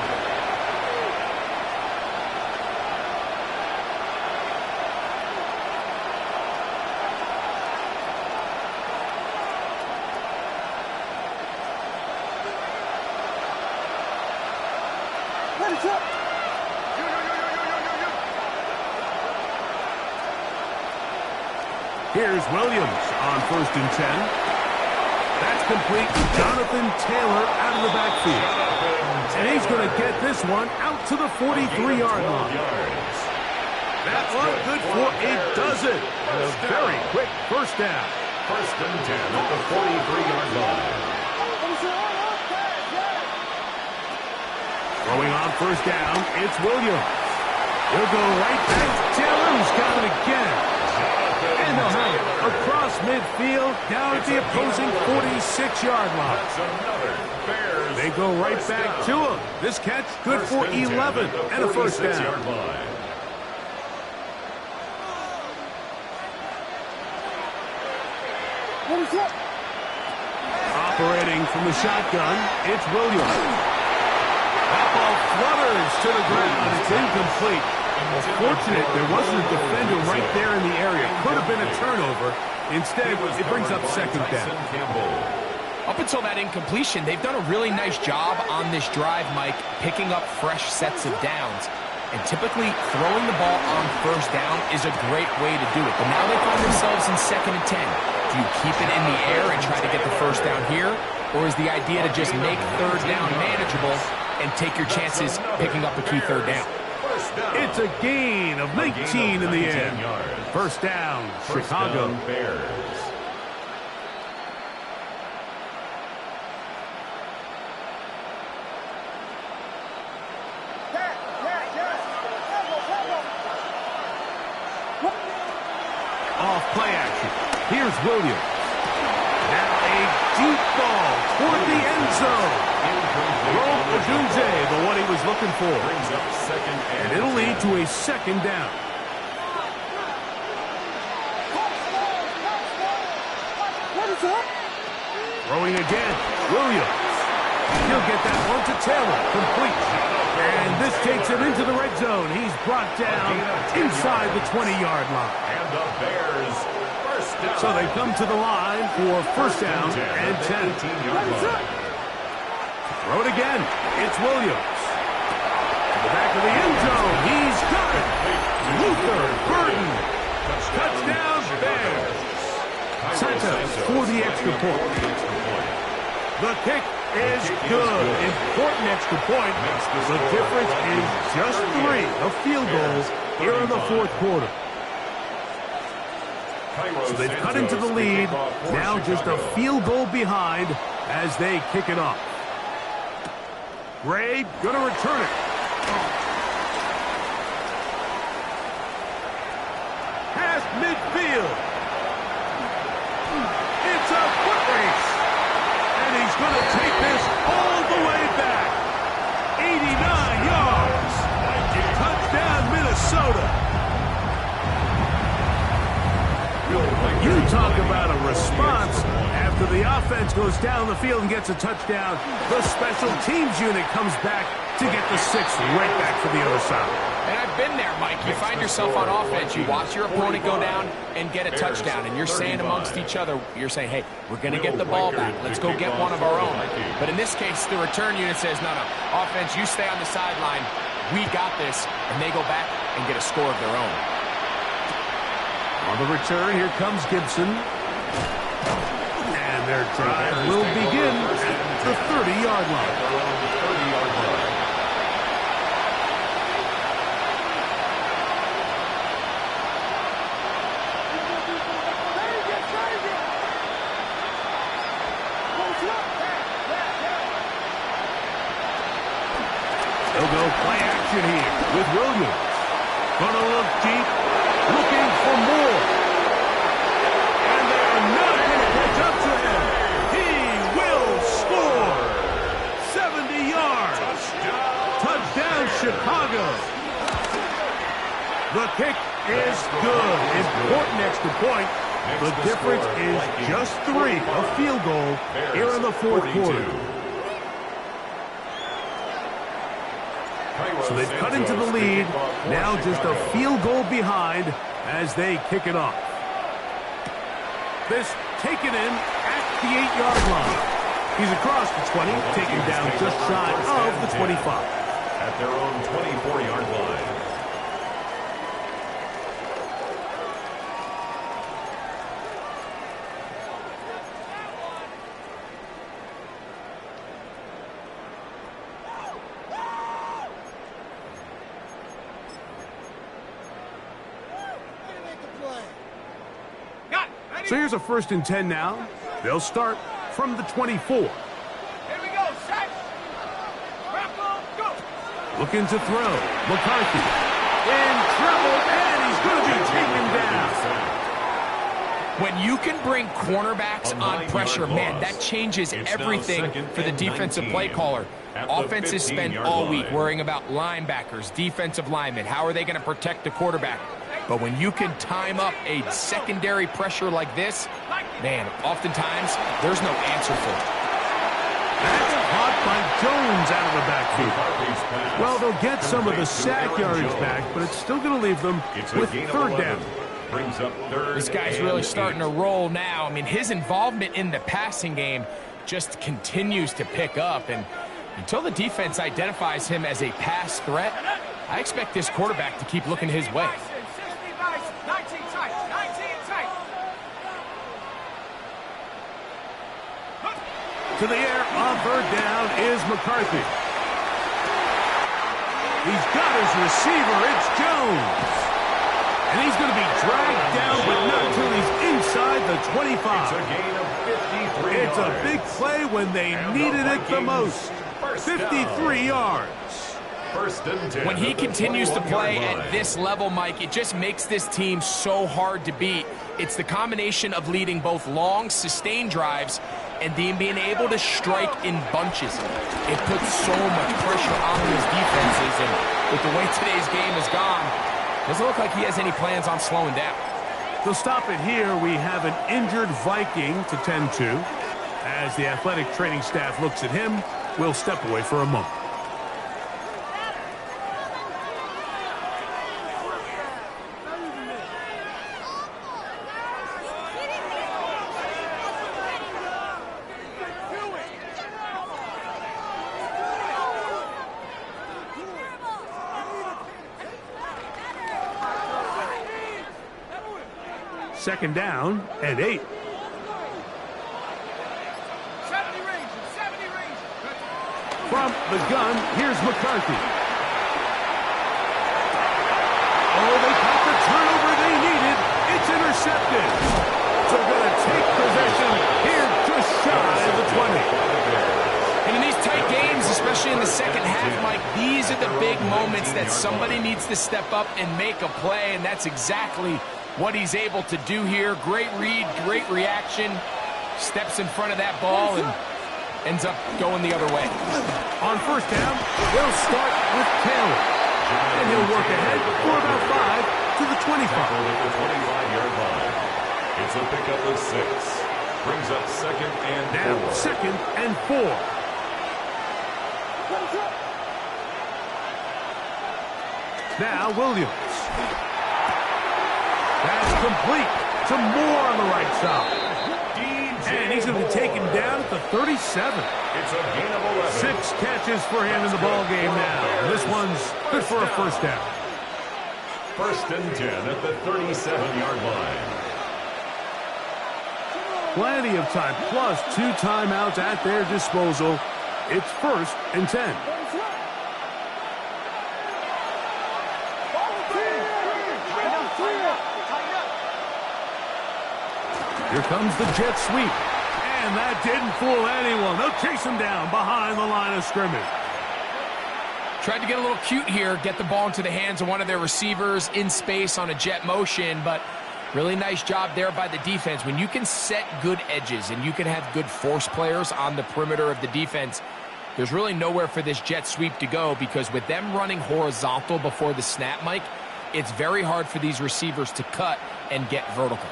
Here's Williams on 1st and 10. That's complete to Jonathan Taylor out of the backfield. And he's going to get this one out to the 43-yard line. That one good for a dozen. And a very quick first down. 1st and 10 at the 43-yard line. Throwing on 1st down, it's Williams. He'll go right back to Taylor, who's got it again. And they'll have it across midfield, down at the opposing 46-yard line. They go right back to him. This catch good for 11 and a first down. Operating from the shotgun, it's Williams. That ball flutters to the ground. It's incomplete. Fortunate there wasn't a defender right there in the area. Could have been a turnover. Instead, it brings up 2nd down. Up until that incompletion, they've done a really nice job on this drive, Mike, picking up fresh sets of downs. And typically, throwing the ball on 1st down is a great way to do it. But now they find themselves in 2nd and 10. Do you keep it in the air and try to get the 1st down here? Or is the idea to just make 3rd down manageable and take your chances picking up a key 3rd down? It's a gain of 19 in the end. 1st down, Chicago. Bears. Off play action. Here's Williams. Now a deep ball toward the end zone. Rome Odunze, the one he was looking for. And it'll lead to a 2nd down. Throwing again. Williams. He'll get that one to Taylor. Complete. And this takes him into the red zone. He's brought down inside the 20-yard line. And the Bears, 1st down. So they come to the line for 1st down and 10. Throw it again. It's Williams. To the back of the end zone. He's got it. Luther Burden. Touchdown, Bears. Santos for the extra point. The kick is good. Important extra point. The difference is just 3. A field goal here in the 4th quarter. So they've cut into the lead. Now just a field goal behind as they kick it off. Gray going to return it. Past midfield. It's a foot race. And he's going to take this all the way back. 89 yards. Touchdown, Minnesota. You talk about a response. After the offense goes down the field and gets a touchdown, the special teams unit comes back to get the 6th right back to the other side. And I've been there, Mike. You find yourself on offense, you watch your opponent go down and get a touchdown, and you're saying amongst each other, you're saying, hey, we're going to get the ball back. Let's go get one of our own. But in this case, the return unit says, no, offense, you stay on the sideline. We got this. And they go back and get a score of their own. On the return, here comes Gibson. And their drive will begin at the 30-yard line. They'll go play action here with Williams. Gonna look deep, looking for more. And they're not going to catch up to him. He will score. 70 yards. Touchdown, Chicago. The kick is good. Important extra point. The difference is just 3. A field goal here in the 4th quarter. So they've cut into the lead. Now just a field goal behind as they kick it off. This taken in at the 8-yard line. He's across the 20, taken down just shy of the 25. At their own 24-yard line. So here's a 1st and 10 now. They'll start from the 24. Here we go, set. Grapple, go. Looking to throw. McCarthy in trouble, and he's going to be taken down. When you can bring cornerbacks on pressure, man, that changes everything for the defensive play caller. Offenses spend all week worrying about linebackers, defensive linemen. How are they going to protect the quarterback? But when you can time up a secondary pressure like this, man, oftentimes there's no answer for it. That's caught by Jones out of the backfield. Well, they'll get some of the sack yardage back, but it's still going to leave them with 3rd down. Brings up 3rd. This guy's really starting to roll now. I mean, his involvement in the passing game just continues to pick up, and until the defense identifies him as a pass threat, I expect this quarterback to keep looking his way. 19 tight, 19 tight. To the air on 3rd down is McCarthy. He's got his receiver. It's Jones. And he's going to be dragged down, but not until he's inside the 25. It's a gain of 53 It's yards. a big play when they needed it the most. 53 yards. 1st and 10. When he continues to play at this level, Mike, it just makes this team so hard to beat. It's the combination of leading both long, sustained drives and then being able to strike in bunches. It puts so much pressure on these defenses, and with the way today's game has gone, doesn't look like he has any plans on slowing down. To stop it here, we have an injured Viking to tend to. As the athletic training staff looks at him, we'll step away for a moment. Second down and 8. 70 range, 70 range. From the gun, here's McCarthy. Oh, they caught the turnover they needed. It's intercepted. So going to take possession here just shy of the 20. And in these tight games, especially in the second half, Mike, these are the big moments that somebody needs to step up and make a play, and that's exactly what he's able to do here. Great read, great reaction. Steps in front of that ball and ends up going the other way. On 1st down, they'll start with Taylor. And he'll work ahead for about 5 to the 25. Tackled at the 25-yard line. It's a pickup of 6. Brings up 2nd and 4. Now 2nd and 4. Now Williams. That's complete to Moore on the right side. And he's going to be taken down at the 37. It's a gain of 11. 6 catches for him in the ball game now. This one's good for a 1st down. 1st and 10 at the 37-yard line. Plenty of time, plus 2 timeouts at their disposal. It's 1st and 10. Here comes the jet sweep. And that didn't fool anyone. They'll chase him down behind the line of scrimmage. Tried to get a little cute here, get the ball into the hands of one of their receivers in space on a jet motion, but really nice job there by the defense. When you can set good edges and you can have good force players on the perimeter of the defense, there's really nowhere for this jet sweep to go, because with them running horizontal before the snap, Mike, it's very hard for these receivers to cut and get vertical.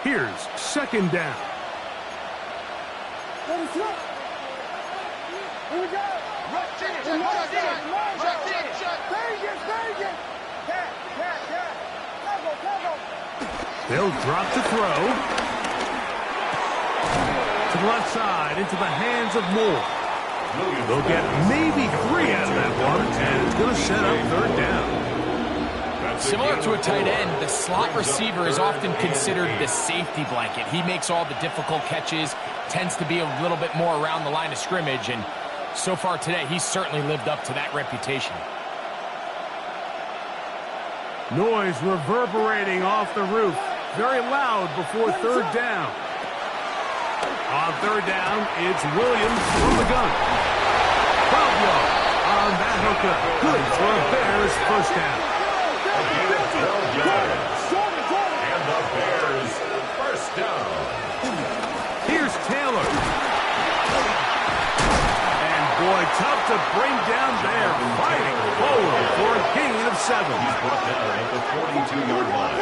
Here's 2nd down. They'll drop the throw. To the left side, into the hands of Moore. They'll get maybe 3 out of that one, and it's going to set up 3rd down. Similar to a tight end, the slot receiver is often considered the safety blanket. He makes all the difficult catches, tends to be a little bit more around the line of scrimmage, and so far today, he's certainly lived up to that reputation. Noise reverberating off the roof. very loud before third down. On third down, it's Williams from the gun. 12 yards on that hookup. Good for a Bears first down. A gain of 12 yards. And the Bears first down. Here's Taylor. And boy, tough to bring down there. Fighting forward for a gain of 7. He's brought down at the 42-yard line.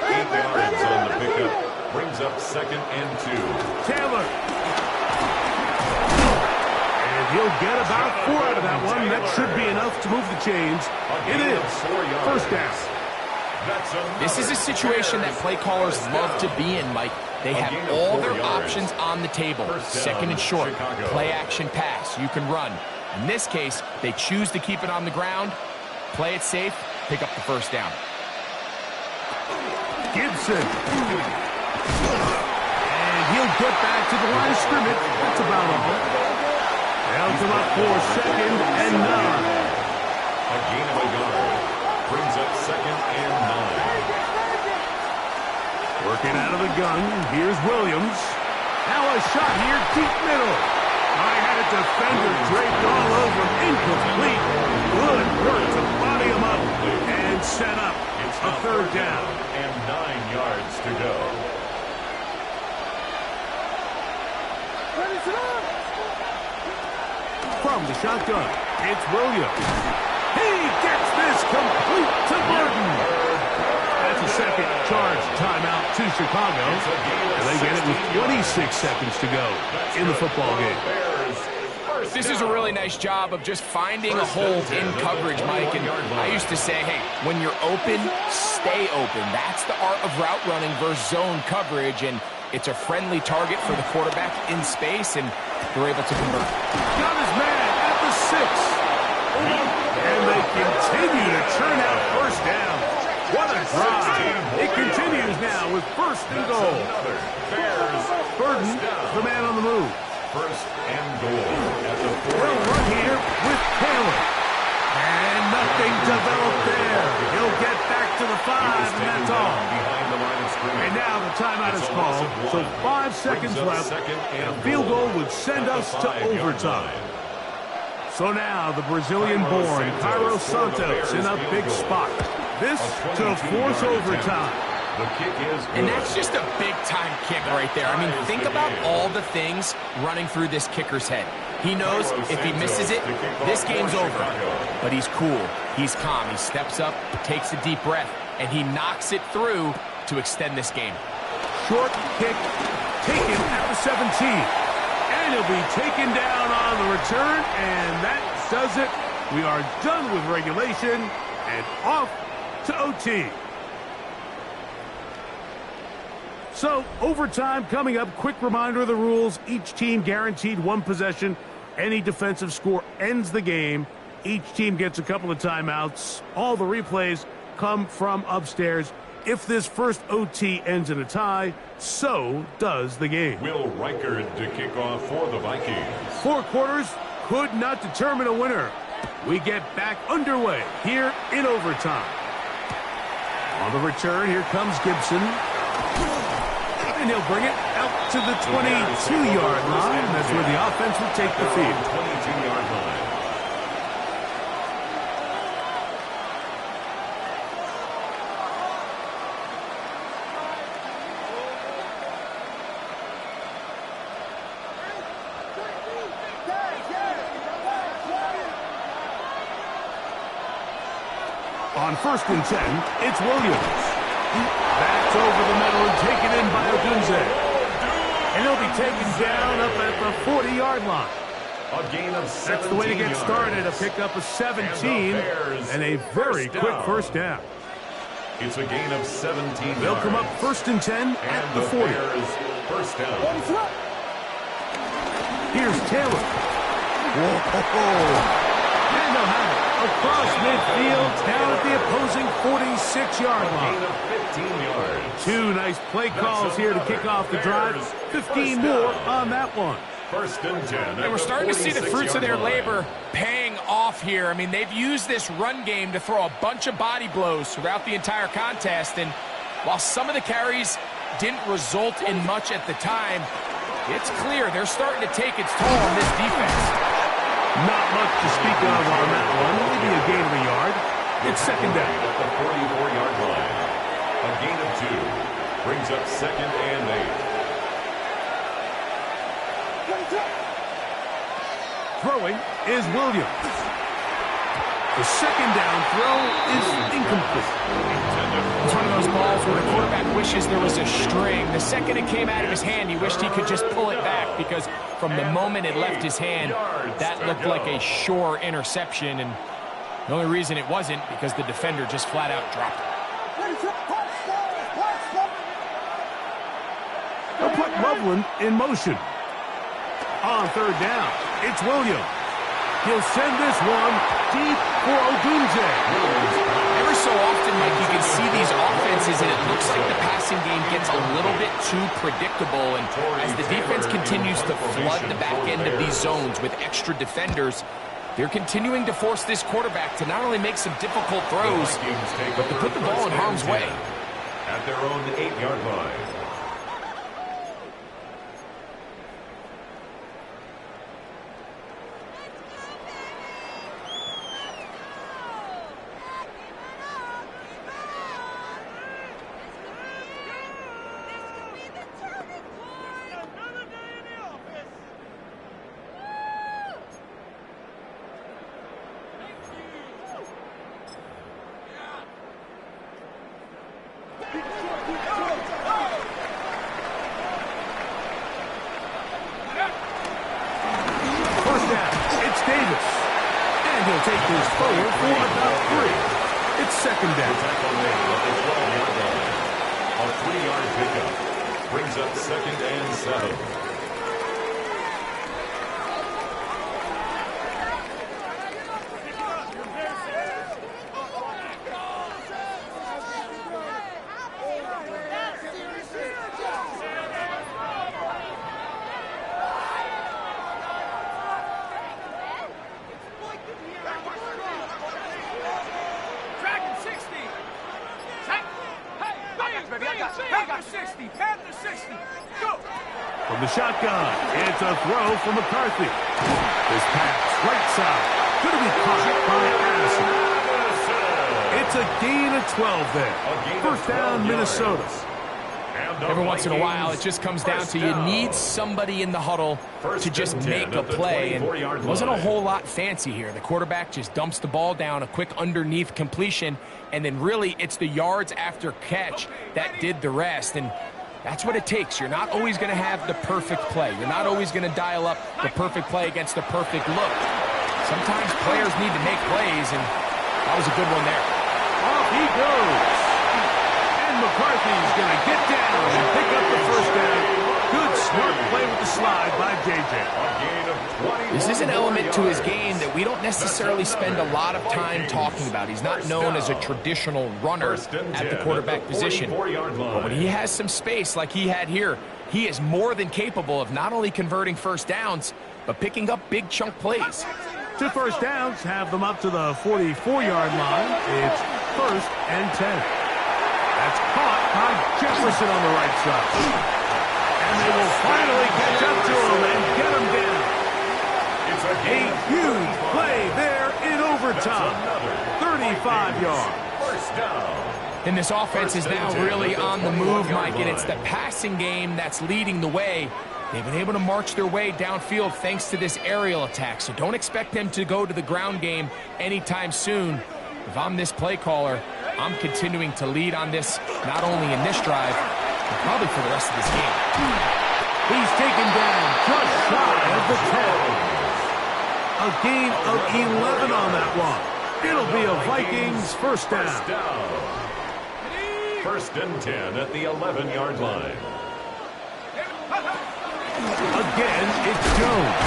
8 yards on the pickup. Brings up 2nd and 2. Taylor. And he'll get about 4 out of that one. That should be enough to move the chains. It is first down. This is a situation that play callers love to be in, Mike. They have all their options on the table. 2nd and short, play action pass, you can run. In this case, they choose to keep it on the ground, play it safe, pick up the first down. Gibson. And he'll get back to the line of scrimmage. That's about all. They'll come up for 2nd and 9. A gain of a yard. Brings up 2nd and 9. Working out of the gun. Here's Williams. Now a shot here, deep middle. I had a defender draped all over him. Incomplete. Good work to body him up and set up a third down. And 9 yards to go. From the shotgun, it's Williams. He gets this complete to Burton. That's a second charge timeout to Chicago. And they get it with 26 seconds to go in the football game. This is a really nice job of just finding a hole in coverage, Mike. And I used to say, hey, when you're open, stay open. That's the art of route running versus zone coverage. And it's a friendly target for the quarterback in space, and they're able to convert. Got his man at the 6. And they continue to churn out first down. What a drive. It continues now with 1st and goal. Burton, the man on the move. 1st and goal at the 4. They'll run here with Taylor. And nothing developed there. He'll get back to the 5, and that's all. Behind the line of scrimmage. And now the timeout is called, so 5 seconds left. And a field goal would send us to overtime. So now the Brazilian-born Cairo Santos in a big spot. This to force overtime. The kick is good. And that's just a big-time kick right there. I mean, think about all the things running through this kicker's head. He knows if he misses it, this game's over. But he's cool. He's calm. He steps up, takes a deep breath, and he knocks it through to extend this game. Short kick taken at the 17. And he'll be taken down on the return, and that does it. We are done with regulation and off to OT. So, overtime coming up. Quick reminder of the rules. Each team guaranteed 1 possession. Any defensive score ends the game. Each team gets a couple of timeouts. All the replays come from upstairs. If this first OT ends in a tie, so does the game. Will Reichard to kick off for the Vikings. 4 quarters could not determine a winner. We get back underway here in overtime. On the return, here comes Gibson. And he'll bring it out to the 22-yard line. That's where the offense will take the field. 22-yard line. On 1st and 10, it's Williams. That's over the middle and taken in by Odunze. And he'll be taken down up at the 40-yard line. A gain of 17 That's the way to get yards. started, a pickup of 17 and a very quick first down. It's a gain of 17 They'll come up yards. 1st and 10 at the 40. Bears first down. Here's Taylor. Whoa. And they'll have it across midfield down at the opposing 46-yard line. Gain of 15 yards. 2 nice play calls here to kick off the drive. 15 more on that one. 1st and 10. And we're starting to see the fruits of their labor paying off here. I mean, they've used this run game to throw a bunch of body blows throughout the entire contest, and While some of the carries didn't result in much at the time, it's clear they're starting to take its toll on this defense. Not much to speak of on that one. Maybe a gain of a yard. It's second down. At the 44-yard line. A gain of 2 brings up second and 8. Throwing is Williams. The second down throw is incomplete. It's one of those balls where the quarterback wishes there was a string. The second it came out of his hand, he wished he could just pull it back, because from the moment it left his hand, that looked like a sure interception, and the only reason it wasn't because the defender just flat out dropped it. They'll put Loveland in motion. On third down, it's Williams. He'll send this one deep for Odunze. Every so often, Mike, you can see these offenses, and it looks like the passing game gets a little bit too predictable. And as the defense continues to flood the back end of these zones with extra defenders, they're continuing to force this quarterback to not only make some difficult throws, but to put the ball in harm's way. At their own 8-yard line. Take this forward for about 3. It's second down. A 3-yard pickup brings up second and 7. From the shotgun, it's a throw from McCarthy. This pass, right side, going to be caught by Addison. It's a gain of 12 there. First down, Minnesota. Every once in a while, it just comes down to you need somebody in the huddle to just make a play. And it wasn't a whole lot fancy here. The quarterback just dumps the ball down, a quick underneath completion, and then really it's the yards after catch that did the rest. And that's what it takes. You're not always going to have the perfect play. You're not always going to dial up the perfect play against the perfect look. Sometimes players need to make plays, and that was a good one there. Off he goes. And McCarthy's going to get down and pick up the first down. Good, smart play with the slide by J.J. This is an element to his game that we don't necessarily spend a lot of time talking about. He's not known as a traditional runner at the quarterback position. But when he has some space like he had here, he is more than capable of not only converting first downs, but picking up big chunk plays. 2 first downs have them up to the 44-yard line. It's first and 10. That's caught by Jefferson on the right side. And they will finally catch up to him and get him down. A huge play there in overtime. 35 yards. And this offense is now really on the move, Mike, and it's the passing game that's leading the way. They've been able to march their way downfield thanks to this aerial attack, so don't expect them to go to the ground game anytime soon. If I'm this play caller, I'm continuing to lead on this, not only in this drive, but probably for the rest of this game. He's taken down just shy of the 10. A gain of 11 on that one. It'll be a Vikings first down. First and 10 at the 11-yard line. Again, it's Jones.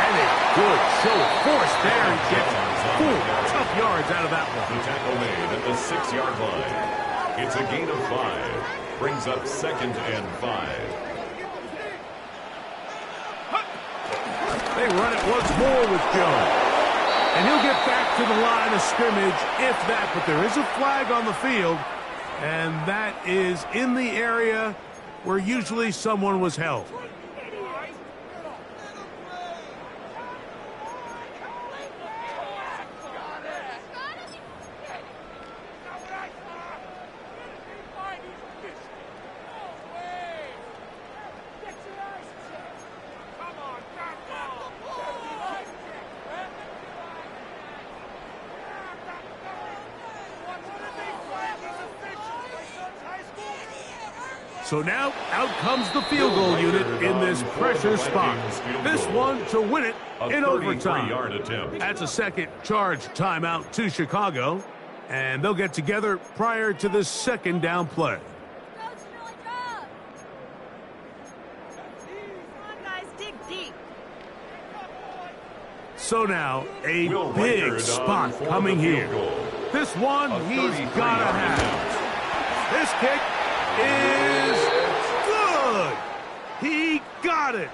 And a good show of force there. He gets 4 tough yards out of that one. The tackle made at the 6-yard line. It's a gain of 5. Brings up second and 5. They run it once more with Jones. And he'll get back to the line of scrimmage, if that. But there is a flag on the field. And that is in the area where usually someone was held. So now, out comes the field goal unit in this pressure spot. This one to win it in overtime. That's a second charge timeout to Chicago, and they'll get together prior to the second down play. So now, a big spot coming here. This one he's got to have. This kick is good. He got it.